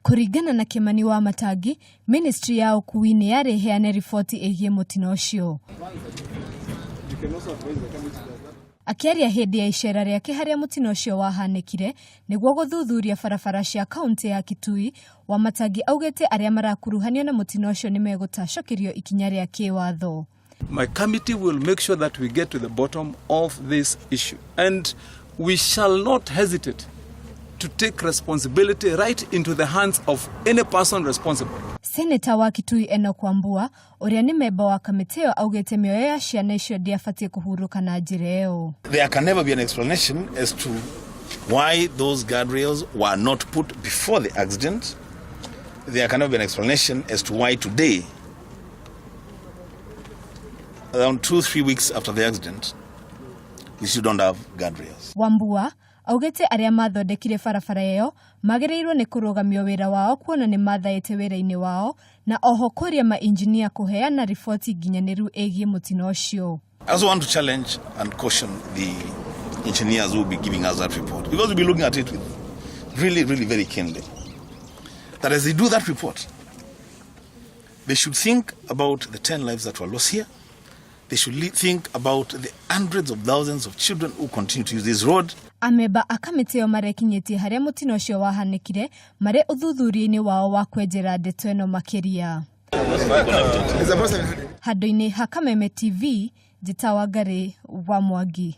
Kurigana na Kimani Wamatangi, ministry ya ukui ni yareheane riboti igie mutino ucio. Akiaria hindi ya icera riake haria mutino ucio wahanekire niguo guthuthuria barabara cia kaunti ya Kitui, Wamatangi augete aria marakuruhanio na mutino ucio nimegutacokerio ikinya ria kiwatho. My committee will make sure that we get to the bottom of this issue, and we shall not hesitate to take responsibility right into the hands of any person responsible. Senator wa Kitui Enoch Wambua, uria ni memba wa kamiti yo augete mioyo ya ciana icio ndiabatie kuhuruka na njira iyo. There can never be an explanation as to why those guardrails were not put before the accident. There can never be an explanation as to why today, around 2-3 weeks after the accident, we still don't have guardrails. Wambua augete aria mathondekire barabara iyo magereirwo ni kurugamio wira wao kuona ni mathaite wira-ini wao na oho kuria ma engineer kuheana riboti nginyaniru egie mutino ucio. I also want to challenge and caution the engineers who will be giving us that report, because we'll be looking at it with really very keenly. That as they do that report, they should think about the 10 lives that were lost here. They should think about the hundreds of thousands of children who continue to use this road. Ameba akamite yo marekinyetie haria mutino ucio wahanekire mare uthuthuria-ini wao wa kwenjera ndeto eno makiria. Handu-ini ha Kameme TV, Njitawa Ngari wa Mwangi.